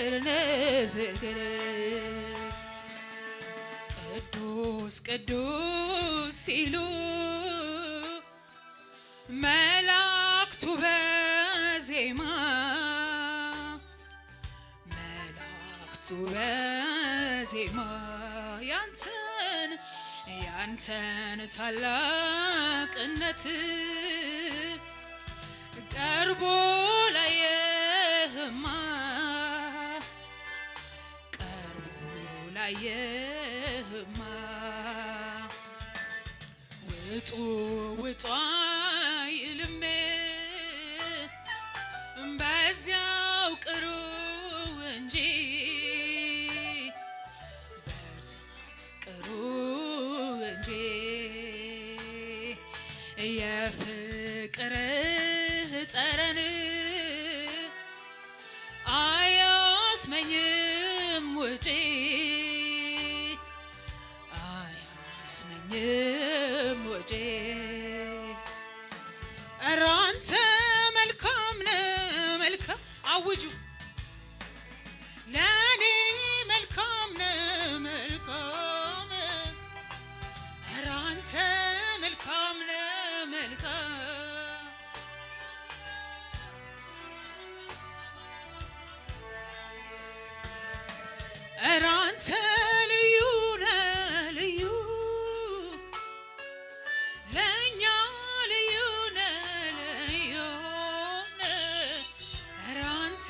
ፍቅር ቅዱስ ቅዱስ ሲሉ መላእክቱ በዜማ ያንተን ታላቅነት ቀርቦ ላየህማ ውጡ አይልም በዚያው ቅሩ እንጂ የፍቅርህ ጠረን አያስመኝም ውጪ ኧረ አንተ መልካም ነህ መልካም አውጁ ለኔ መልካም ነህ መልካም ኧረ አንተ መልካም ነህ መልካም ኧረ አንተ ልዩ ነህ ልዩ ለእኛ ልዩ ነህ ልዩ ኧረ አንተ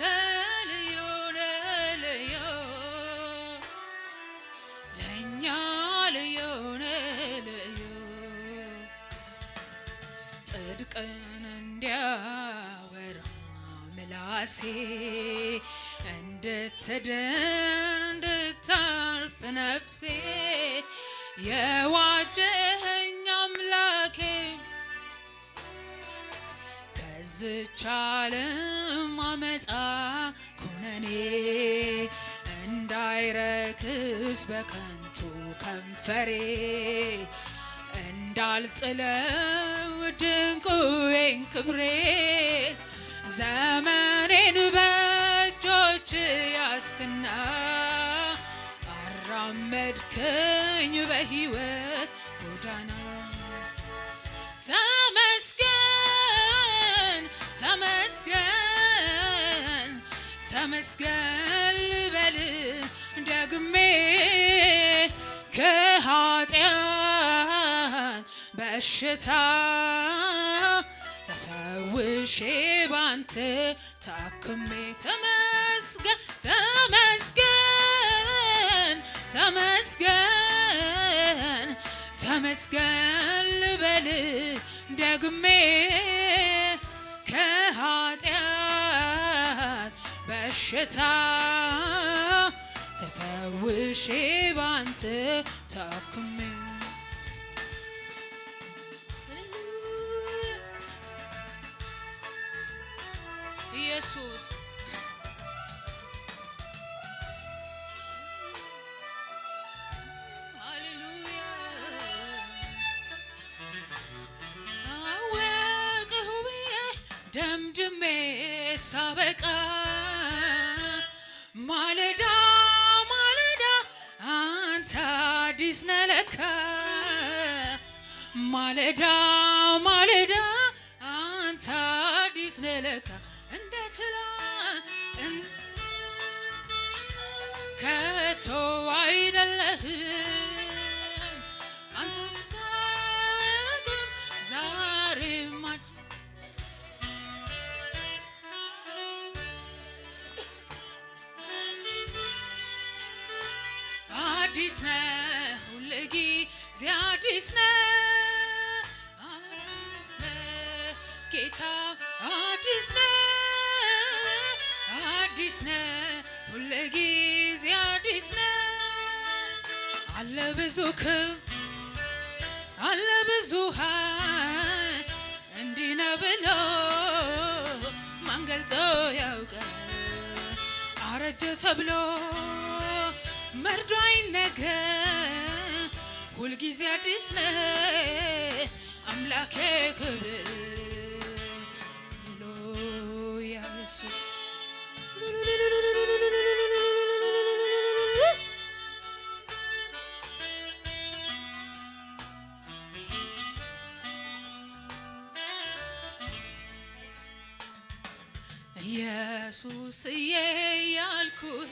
ልዩ ነህ ልዩ ለእኛ ልዩ ነህ ልዩ ጽድቅን እንዲያወራ ምላሴ እንድታርፍ ነፍሴ የዋጀኸኝ አምላኬ ከዚች ዓለም አመፃ ኩነኔ እንዳይረክስ በከንቱ ከንፈሬ እንዳልጥለው ድንቁዬን ክብሬ ዘመኔን በእጆች ያስክና አራመድከኝ በሕይወት ጎዳና ተመስገን ተመስገን ተመስገን ልበል ደግሜ ከኃጢአት በሽታ ተፈውሼ ባንተ ታክሜ ተመስገን ተመስገን ተመስገን ተመስገን ልበል ደግሜ ከኃጢአት በሽታ ተፈውሼ ባንተ ታክሜ ኢየሱስ ሃሌሉያ አወቅሁ ብዬ ደምድሜ ሳበቃ ማለዳ ማለዳ አንተ አዲስ ነህ ለካ ማለዳ ማለዳ አንተ አዲስ ነህ ለካ እንደ ትላንት ከቶ አይደለህም አንተ ትታወቅም ዛሬም አዲስ ነህ ሁልጊዜ አዲስ ነህ ጌታ አዲስ ነህ ሁልጊዜ አዲስ ነህ አለ ብዙ ክብር አለ ብዙ ኃይል እንዲህ ነው ብሎ ማን ገልጾ ያውቃል አረጀ ተብሎ መርዶ አይነገር ሁልጊዜ አዲስ ነህ አምላኬ ክብር ሃሌሉያ ኢየሱስ ኢየሱስዬ ያልኩህ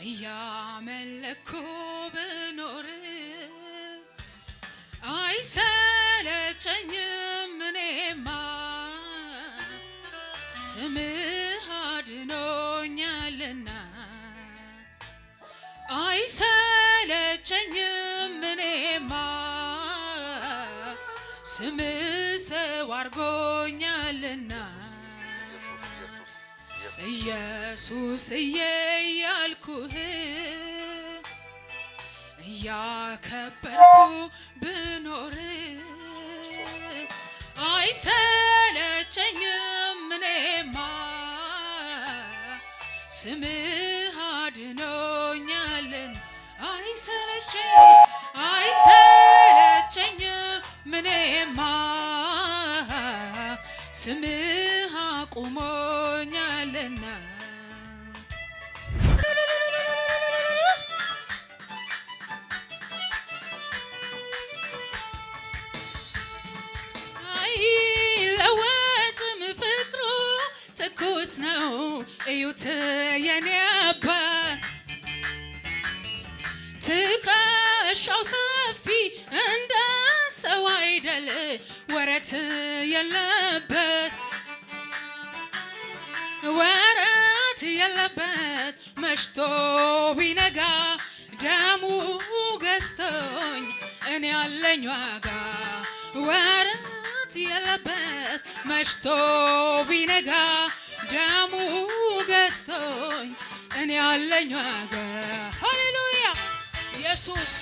እያመለኩ ብኖር አይሰለቸኝም እኔማ ስምህ አድኖኛልና አይሰለቸኝም እኔማ ስምህ ሰው አድርጎኛልና ኢየሱስዬ ያልኩህ እያከበርኩ ብኖር አይሰለቸኝም እኔማ ስምህ አድኖኛልና አይሰለቸኝም እኔማ ስምህ አቁሞኛልና አይለወጥም ፍቅሩ ትኩስ ነው እዩት የኔ አባት ትከሻው ሰፊ እንደ ሰው አይደል ወረት የለበት መሽቶ ቢነጋ ደሙ ገዝቶኝ እኔ ያለኝ ዋጋ ወረት የለበት መሽቶ ቢነጋ ደሙ ገዝቶኝ እኔ ያለኝ ዋጋ ሃሌሉያ ኢየሱስ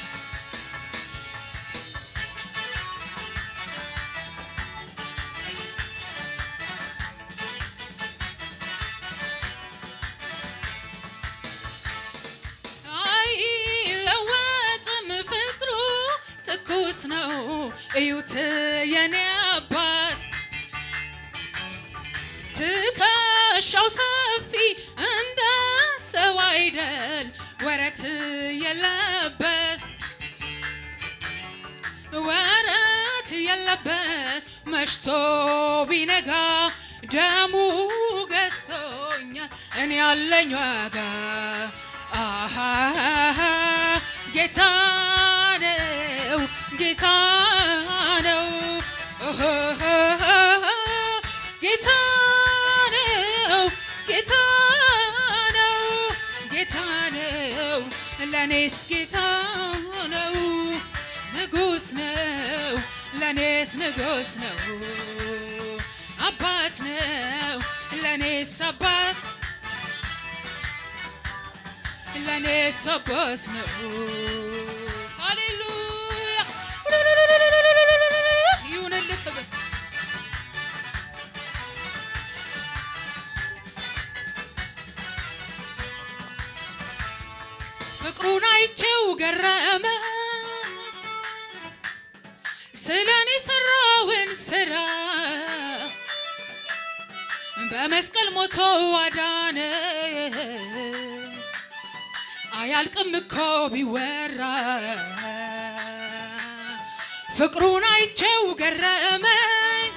ነው እዩት የኔ አባት ትከሻው ሰፊ እንደ ሰው አይደል ወረት የለበት መሽቶ ቢነጋ ደሙ ገዝቶኛል እኔ ያለኝ ዋጋ አሃ ጌታ ጌታ ነው ጌታ ነው ጌታ ነው ጌታ ነው ለኔስ ጌታ ነው ንጉስ ነው ለኔስ ንጉስ ነው አባት ነው ለኔስ አባት ለኔስ አባት ነው ፍቅሩን አይቼው ገረመ ስለኔ ሰራውን ስራ በመስቀል ሞቶ አዳነ አያልቅም እኮ ቢወራ ፍቅሩን አይቼው ገረመኝ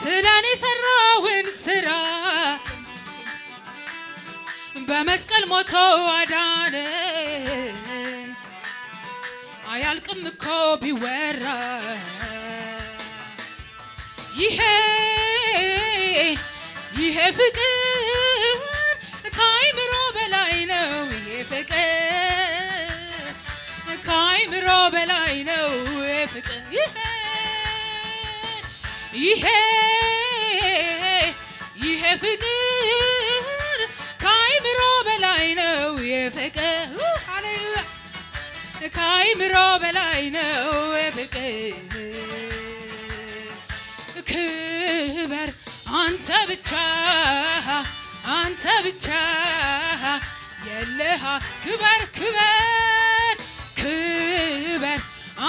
ስለኔ ሰራውን ስራ በመስቀል ሞቶ አዳነ አያልቅም እኮ ቢወራ ይሄ ፍቅር ከአይምሮ በላይ ነው ይሄ ፍቅር ከአይምሮ በላይ ነው ፍቅር ይሄ ፍቅር ከአይምሮ በላይ ነው ፍቅር ሃሌሉያ ከአይምሮ በላይ ነው ፍቅር ክበር አንተ ብቻ የለህ ክበር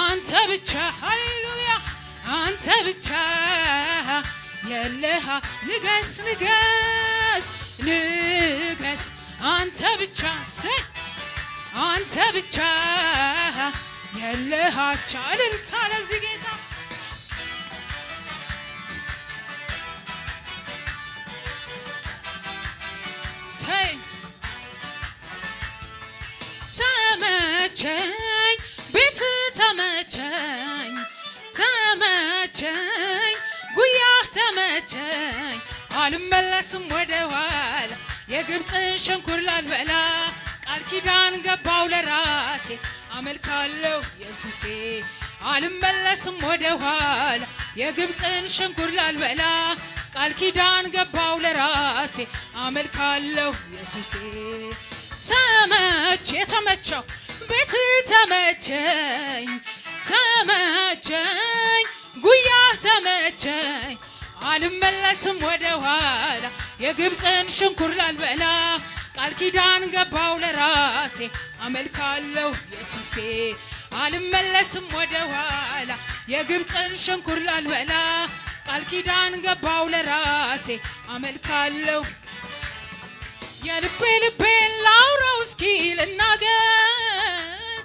አንተ ብቻ ሃሌሉያ አንተ ብቻ የለህ ንገስ አንተ ብቻ አንተ ብቻ የለህ አቻ እልልታ ለዚህ ጌታ ተመቸኝ ቤት ተመቸኝ ተመቸኝ ጉያህ ተመቸኝ አልመለስም ወደ ኋላ የግብፅን ሸንኮር ላልበላ ቃል ኪዳን ገባው ለራሴ አመልካለሁ ኢየሱሴ አልመለስም ወደ ኋላ የግብፅን ሸንኮር ላልበላ ቃል ኪዳን ገባው ለራሴ አመልካለሁ ኢየሱሴ ተመቸው ቤት ተመቸኝ ተመቸኝ ጉያህ ተመቸኝ አልመለስም ወደ ኋላ የግብፅን ሸንኮር ላልበላ ቃል ኪዳን ገባው ለራሴ አመልካለሁ ኢየሱሴ አልመለስም ወደ ኋላ የግብፅን ሸንኮር ላልበላ ቃል ኪዳን ገባው ለራሴ አመልካለሁ የልቤን ላውራው እስኪ ልናገር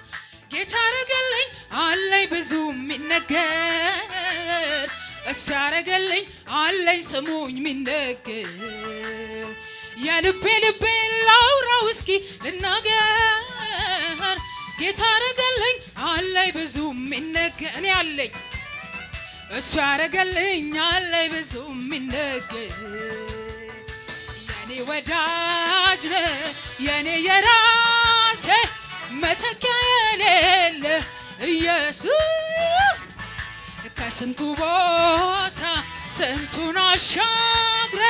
ጌታ አረገልኝ አለኝ ብዙ የሚነገር እሱ ያረገልኝ አለኝ ስሙኝ የሚነገር የልቤን ላውራው እስኪ ልናገር ጌታ አረገልኝ አለኝ ብዙ የሚነገር እኔ አለኝ እሱ ያረገልኝ አለኝ ብዙ የሚነገር የኔ ወዳጅ የኔ የራሴ መተኪያ የሌለ ኢየሱስ ከስንቱ ቦታ ስንቱን አሻግረ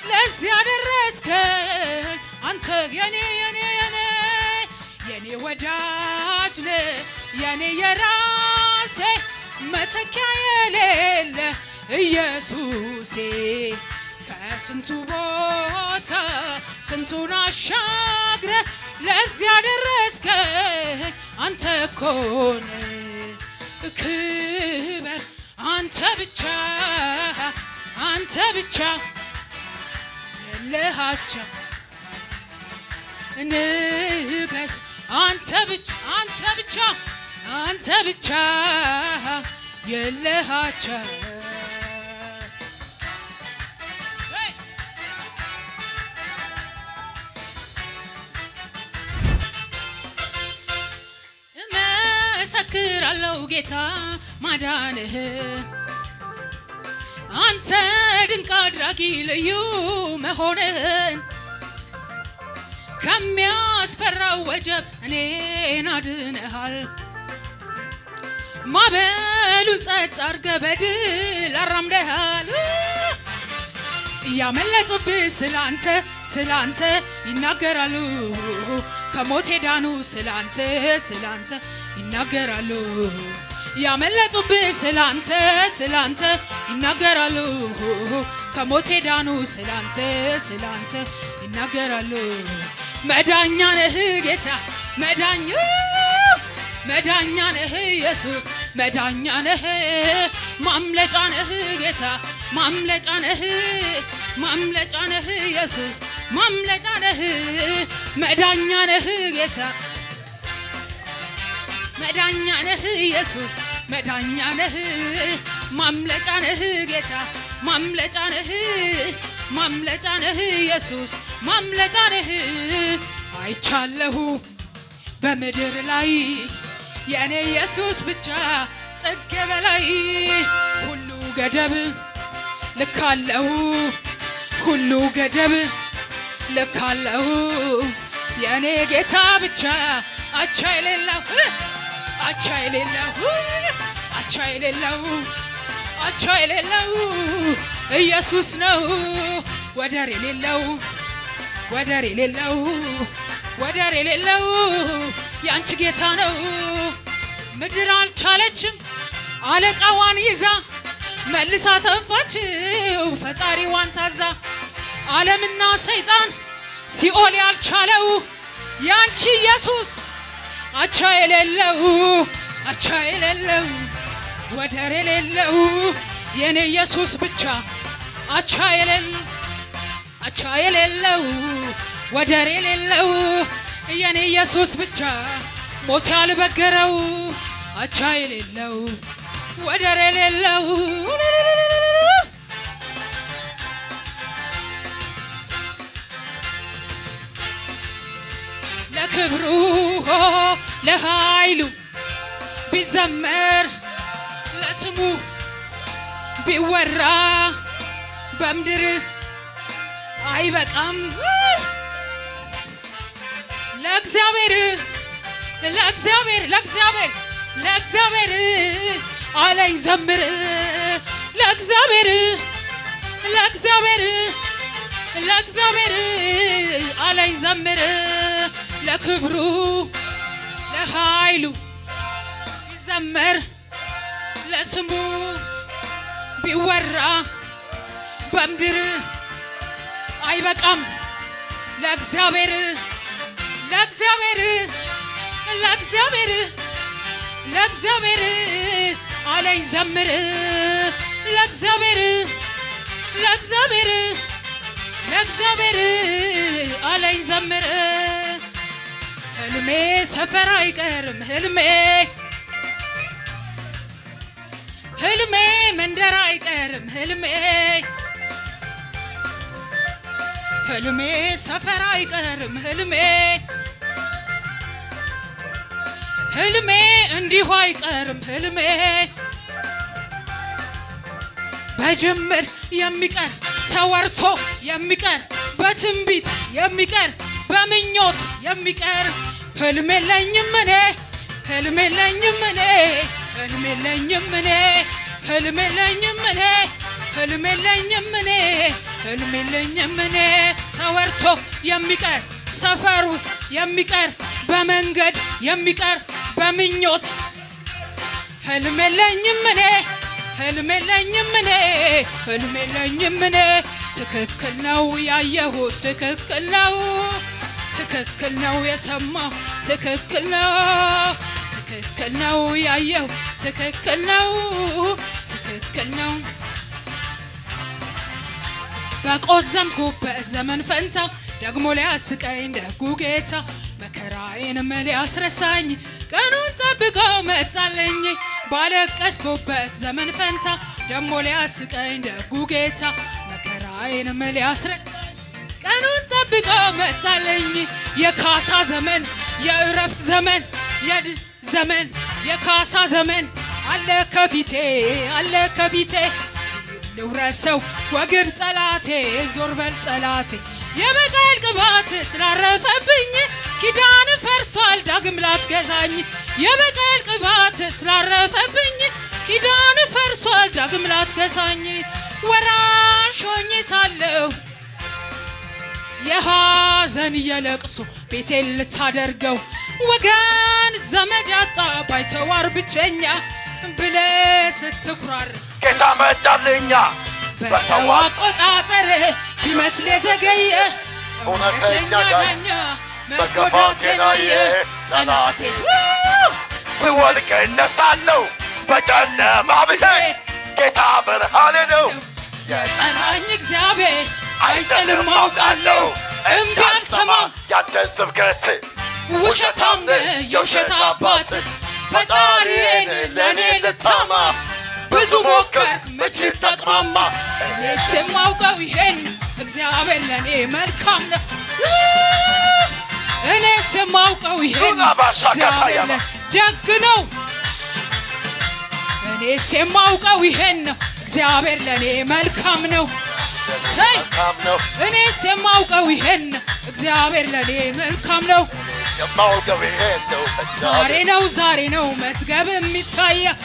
ለዚህ ያደረስከኝ አንተ የኔ ወዳጅ የኔ የራሴ መተኪያ የሌለ ኢየሱሴ ከስንቱ ቦታ ስንቱን አሻግረ ለዚህ ያደረስከኝ አንተ እኮ ነህ ክበር አንተ ብቻ የለሃቻ ንገስ አንተ ብቻ የለሃቻ እመሰክራለሁ ጌታ ማዳንህ አንተ ድንቅ አድራጊ ልዩ መሆንህን ከሚያስፈራው ወጀብ እኔን አድነሃል ማዕበሉ ጸጥ አድርገህ በድል አራምደሃል ያመለጡብህ ስላንተ ይናገራሉ ከሞት ዳኑ ስላንተ ይናገራሉ ያመለጡብህ ስላንተ ይናገራሉ ከሞት ዳኑ ስላንተ ይናገራሉ መዳኛ ነህ ጌታ መዳኛ ነህ ኢየሱስ መዳኛ ነህ ማምለጫ ነህ ጌታ ማምለጫ ነህ ኢየሱስ ማምለጫ ነህ መዳኛ ነህ ጌታ መዳኛ ነህ ኢየሱስ መዳኛ ነህ ማምለጫ ነህ ጌታ ማምለጫ ነህ ኢየሱስ ማምለጫ ነህ አይቻለሁ በምድር ላይ የኔ ኢየሱስ ብቻ ጥግ በላይ ሁሉ ገደብ ልካለው ሁሉ ገደብ ልካለው የኔ ጌታ ብቻ አቻ የሌለው ኢየሱስ ነው ወደር የሌለው ያንቺ ጌታ ነው ምድር አልቻለችም አለቃዋን ይዛ መልሳ ተፋችው ፈጣሪዋን ታዛ ዓለምና ሰይጣን ሲኦል ያልቻለው ያንቺ ኢየሱስ አቻ የሌለው ወደር የሌለው የኔ ኢየሱስ ብቻ አቻ የሌለው ወደር የሌለው የኔ ኢየሱስ ብቻ ሞት ያልበገረው አቻ የሌለው ወደር የሌለው ለክብሩ ለኃይሉ ቢዘመር ለስሙ ቢወራ በምድር አይበቃም ለእግዚአብሔር ለእግዚአብሔር ለእግዚአብሔር ለእግዚአብሔር አለኝ ዘምር ለእግዚአብሔር ለእግዚአብሔር ለእግዚአብሔር አለኝ ዘምር ለክብሩ ለኃይሉ ቢዘመር ለስሙ ቢወራ በምድር አይበቃም ለእግዚአብሔር ለእግዚአብሔር ለእግዚአብሔር ለእግዚአብሔር አለኝ ዘምር ለእግዚአብሔር ለእግዚአብሔር ለእግዚአብሔር አለኝ ዘምር ህልሜ ሰፈር አይቀርም ህልሜ ህልሜ መንደር አይቀርም ህልሜ ህልሜ ሰፈር አይቀርም ህልሜ ህልሜ እንዲሁ አይቀርም ህልሜ በጅምር የሚቀር ተወርቶ የሚቀር በትንቢት የሚቀር በምኞት የሚቀር ህልሜ የለኝም እኔ ህልሜ የለኝም እኔ ህልሜ የለኝም እኔ ህልሜ የለኝም እኔ ህልሜ የለኝም እኔ ህልሜ የለኝም እኔ ተወርቶ የሚቀር ሰፈር ውስጥ የሚቀር በመንገድ የሚቀር በምኞት ህልሜ የለኝም እኔ ህልሜ የለኝም እኔ ህልሜ የለኝም እኔ ትክክል ነው ያየሁት ትክክል ነው ትክክል ነው የሰማሁ ትክክል ነው ትክክል ነው ያየሁ ትክክል ነው ትክክል ነው በቆዘምኩበት ዘመን ፈንታ ደግሞ ሊያስቀኝ ደጉ ጌታ መከራዬንም ሊያስረሳኝ ቀኑን ጠብቆ መጣልኝ ባለቀስኩበት ዘመን ፈንታ ደግሞ ሊያስቀኝ ደጉ ጌታ መከራዬንም ሊያስረሳኝ ቀኑን ጠብቆ መጣልኝ የካሳ ዘመን የእረፍት ዘመን የድል ዘመን የካሳ ዘመን አለ ከፊቴ አለ ከፊቴ ልውረሰው ወግድ ጠላቴ ዞር በል ጠላቴ የበቀል ቅባት ስላረፈብኝ ኪዳን ፈርሷል ዳግም ላትገዛኝ የበቀል ቅባት ስላረፈብኝ ኪዳን ፈርሷል ዳግም ላትገዛኝ ወራሽ ሆኜ ሳለሁ የሐዘን የለቅሶ ቤቴን ልታደርገው ወገን ዘመድ ያጣ ባይተዋር ብቸኛ ብለህ ስትኩራር ጌታ መጣልኛ በሰው አቆጣጠር ቢመስል የዘገየ እውነተኛ ዳኛ መጎዳቴን አየ ጠላቴ ብወድቅ እነሳለሁ በጨለማ ብሄድ ጌታ ብርሃኔ ነው የጠራኝ እግዚአብሔር አይጥልም አውቃለሁ እምቢ አልሰማም ያንተ ስብከት ውሸታም የውሸት አባት ፈጣሪዬን ለእኔ ልታማ ብዙ ሞከርክ መች ልጠቅማማ እኔስ የማውቀው ይሄን እግዚአብሔር ለእኔ መልካም ነው እኔስ የማውቀው ይሄን እግዚአብሔር ደግ ነው እኔስ የማውቀው ይሄን ነው እግዚአብሔር ለእኔ መልካም ነው እኔስ የማውቀው ይሄን እግዚአብሔር ለእኔ መልካም ነው ዛሬ ነው መዝገብ የሚታየው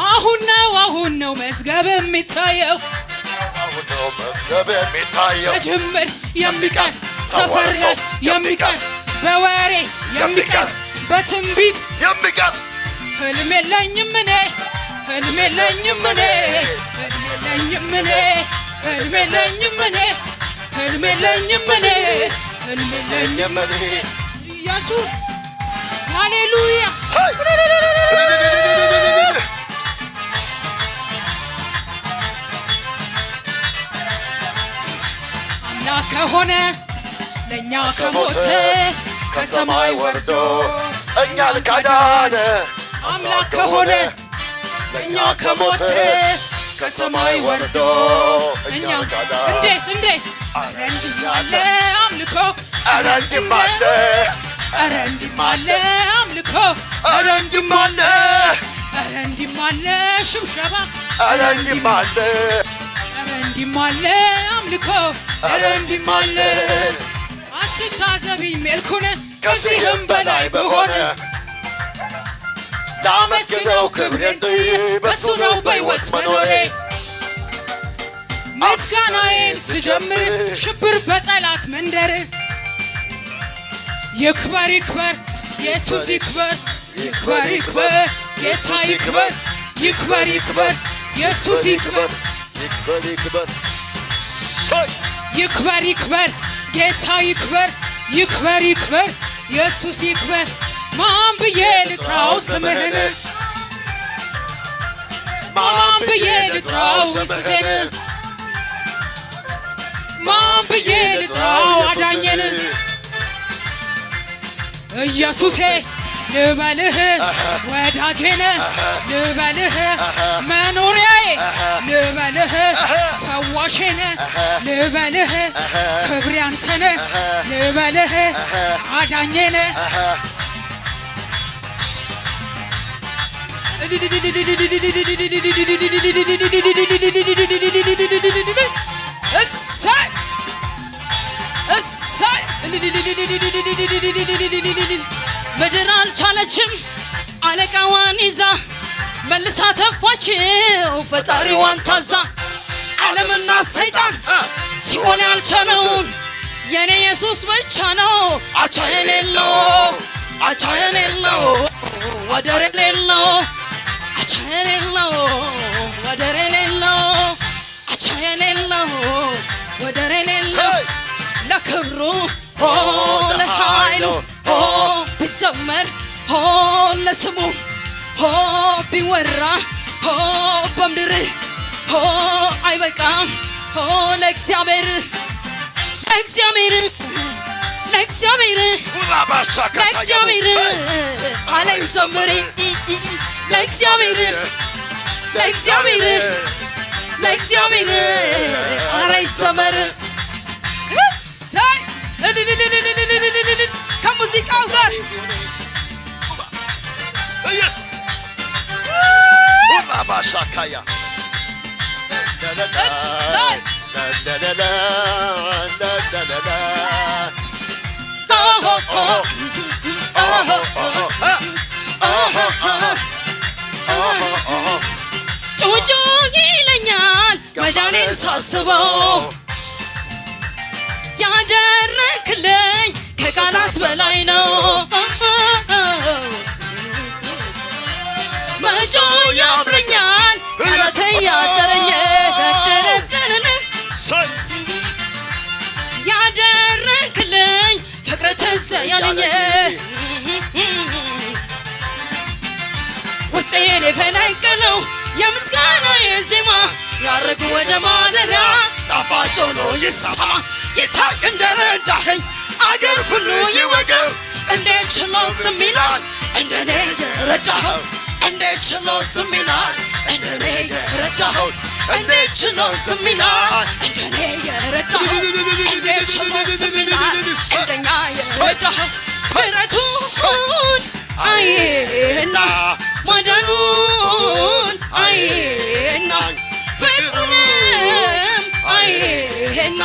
አሁን ነው መዝገብ የሚታየው በጅምር የሚቀር ሰፈር ላይ የሚቀር በወሬ የሚቀር በትንቢት የሚቀር ህልም የለኝም እኔ ህልም የለኝም እኔ ህልም የለኝም እኔ ህልም የለኝም እኔ ህልም የለኝም እኔ ህልም የለኝም እኔ ኢየሱስ ሃሌሉያ አምላክ ከሆነ ለእኛ ከሞተ ከሰማይ ወርዶ እኛን ካዳነ አምላክ ከሆነ ለእኛ ከሞተ ከሰማይ ወርዶ እኛን እንዴት እንዴት ያለ አምልኮ ኧረ እንዲህም አለ ኧረ እንዲህም አለ አምልኮ ኧረ እንዲህም አለ ኧረ እንዲህም አለ ሽብሸባ ኧረ እንዲህም አለ ኧረ እንዲህም አለ አምልኮ ኧረ እንዲህም አለ አትታዘቢኝ ሜልኩን ከዚህም በላይ በሆነ ላመስግነው ክብሬን በሱ ነው በሕይወት መኖሬ ምስጋናዬን ስጀምር ሽብር በጠላት መንደር ይክበር ይክበር ኢየሱስ ይክበር ይክበር ይክበር ጌታ ይክበር ይክበር ይክበር ኢየሱስ ይክበር ይክበር ይክበር ይክበር ይክበር ጌታ ይክበር ይክበር ይክበር ኢየሱስ ይክበር ማን ብዬ ልጥራው ስምህን ማን ብዬ ልጥራው ኢየሱስን ማን ብዬ ልጥራው አዳኜን ኢየሱሴ ልበልህ ወዳጄን ልበልህ መኖሪያዬ ልበልህ ፈዋሼን ልበልህ ክብሬ አንተን ልበልህ አዳኜን እሰይ እሰይ ምድር አልቻለችም አለቃዋን ይዛ መልሳ ተፋችው ፈጣሪዋን ታዛ ዓለምና ሰይጣን ሲሆን ያልቻለውን የኔ ኢየሱስ ብቻ ነው አቻ የሌለው አቻ የሌለው ወደር የሌለው አቻ የሌለው ወደር የሌለው አቻ የሌለው ወደር የሌለው ለክብሩ ለኃይሉ ቢዘመር ለስሙ ቢወራ በምድር አይበቃም ለእግዚአብሔር ለእግዚአብሔር ለእግዚአብሔር ለእግዚአብሔር አለኝ ዘምሪ ለእግዚአብሔር ለእግዚአብሔር ለእግዚአብሔር አለኝ ዘመር ከሙዚቃው ጋር ባሻካያ ጩጩ ይለኛል መዳኔን ሳስበው ያደረክልኝ ከቃላት በላይ ነው መጮ ያምረኛል ቃላት ያደረኝ ያደረክልኝ ፍቅር ትዝ ያለኝ ውስጤን የፈነቀለው የምስጋና የዜማ ያረግ ወደ ማደሪያ ጣፋጭ ሆኖ ይሰማ ይታይ እንደረዳኸኝ አገር ሁሉ ይወቀው እንዴት ችሎ ዝም ይላል እንደኔ የረዳኸው እንዴት ችሎ ዝም ይላል እንደኔ የረዳኸው እንዴት ችሎ ዝም ይላል እንደኔ የረዳኸው እንዴት ችሎ ዝም ይላል እንደኛ የረዳኸው ምሕረቱን አይና ማዳኑን አይና ፍቅሩንም አይና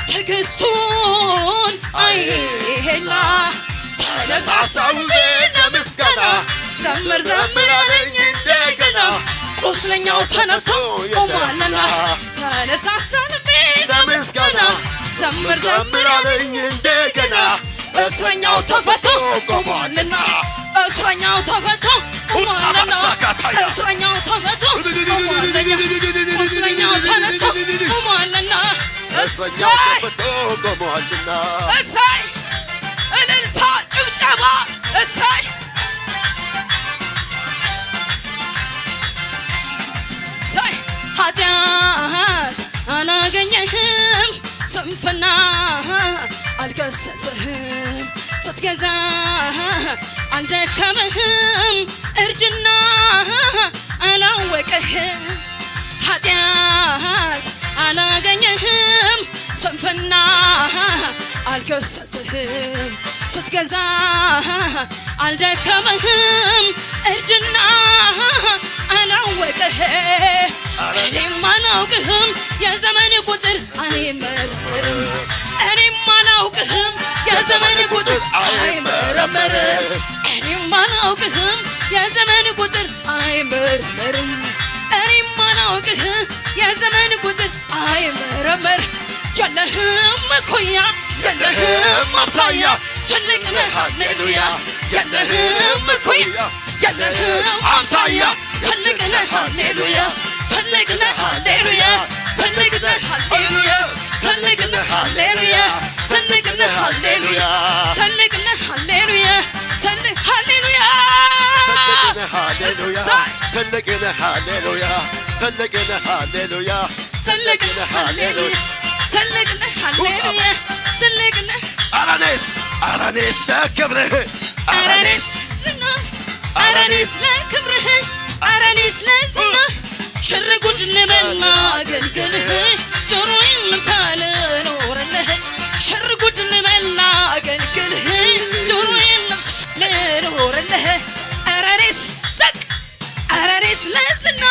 ትዕግስቱን አይና ተነሳሳው ለምስጋና ዘምር ዘምር አለኝ እንደገና ቁስለኛው ተነስቶ ቆሟልና ተነሳሳን ለምስጋና ዘምር ዘምር አለኝ እንደገና እስረኛው ተፈቶ ቆሟልና እስረኛው ተፈቶ ቆሟልና እስረኛው ተፈቶ ቆሟልና ቁስለኛው ተነስቶ ቆሟልና እሰይ እሰይ እልልታ ጭብጨባ እሰይ እሰይ ኃጢአት አላገኘህም ስንፍና አልገሰጽህም ስትገዛ አልደከምህም እርጅና አላወቀህም ኃጢአት አላገኘህም ስንፍና አልከሰስህም ስትገዛ አልደከመህም እርጅና አላወቀህ እኔም አላውቅህም የዘመን ቁጥር አይመረመርም እኔም አላውቅህም የዘመን ቁጥር አይመረመርም እኔም አላውቅህም የዘመን ቁጥር አይመረመርም እኔም አላውቅህም የዘመን ቁጥር አይመረመር የለህም እኩያ የለህም አምሳያ ትልቅ ነህ ሃሌሉያ የለህም እኩያ የለህም አምሳያ ትልቅ ነህ ሃሌሉያ ትልቅ ነህ ሃሌሉያ ትልቅ ነህ ሃሌሉያ ትልቅ ነህ ሃሌሉያ ትልቅ ነህ ሃሌሉያ ትልቅ ነህ ሃሌሉያ ትልቅ ሃሌሉያ ትልቅ ነህ ሃሌሉያ ትልቅ ነህ ሃሌሉያ ትልቅ ነህ ሃሌሉያ ትልቅ ነህ ሃሌሉያ ትልቅ ነህ አራኔስ ለክብርህ አራኔስ ዝና አራኔስ ለክብርህ አራኔስ ለዝና ሽርጉድ ልበልና አገልግልህ ጆሮዬን ልምሳል ኖርልህ ሽርጉድ ልበልና አገልግልህ ጆሮዬን ልምሳል ኖርልህ አራኔስ ሰቅ አራኔስ ለዝና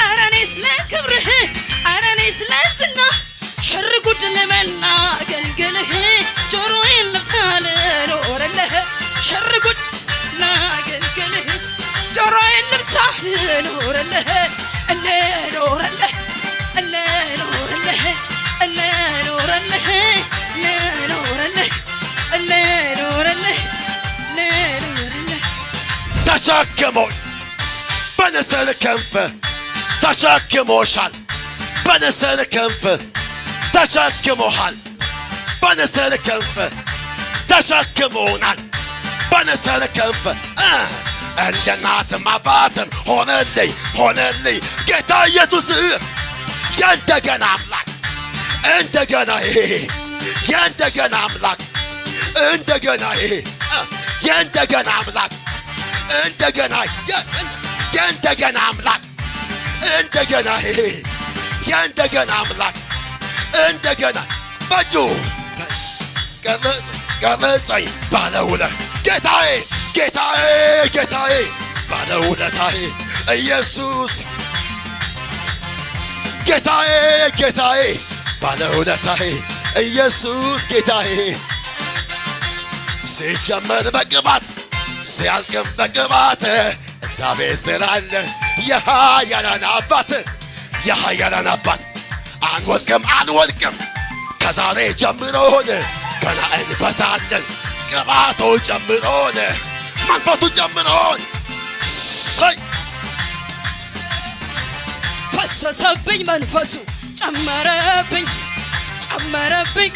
አራኔስ ለክብርህ አራኔስ ለዝና ሽርጉድ ልበልና አገልግልህ ጆሮዬን ልምሳል ኖርልህ ሽርጉድ ላገልግልህ ጆሮዬን ልምሳል ኖርልህ እልኖርልህ እልኖርልህ እልኖርልህ እልኖርልህ እልኖርልህ እልኖርልህ ተሸክሞኝ በንስር ክንፍ ተሸክሞሻል በንስር ክንፍ ተሸክሞሃል በንስር ክንፍ ተሸክሞናል በንስር ክንፍ እንደ እናትም አባትም ሆነልኝ ጌታ ኢየሱስ የእንደገና አምላክ እንደገና የእንደገና አምላክ እንደገና የእንደገና አምላክ እንደገና የእንደገና አምላክ እንደገና የእንደገና አምላክ እንደገና በእጁ ቀረጸኝ ባለውለታ ጌታዬ ባለውለታዬ ኢየሱስ ጌታዬ ባለውለታዬ ኢየሱስ ጌታዬ ሲጀመር በቅባት ሲያልቅም በቅባት እግዚአብሔር ስላለ የኃያላን አባት አንወድቅም ከዛሬ ጀምሮን ገና እንበዛለን ቅባቱ ጨምሮን መንፈሱ ጨምሮን ፈሰሰብኝ መንፈሱ ጨመረብኝ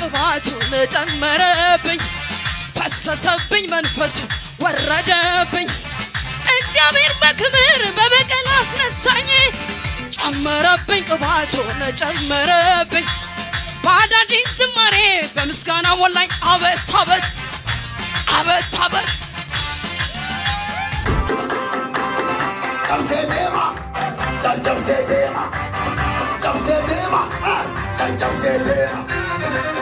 ቅባቱን ጨመረብኝ ፈሰሰብኝ መንፈሱ ወረደብኝ እግዚአብሔር በክብር በበቀል አስነሳኝ ጨመረብኝ ቅባቱን ጨመረብኝ በአዳዲስ ዝማሬ በምስጋና ሞላኝ አበት Jam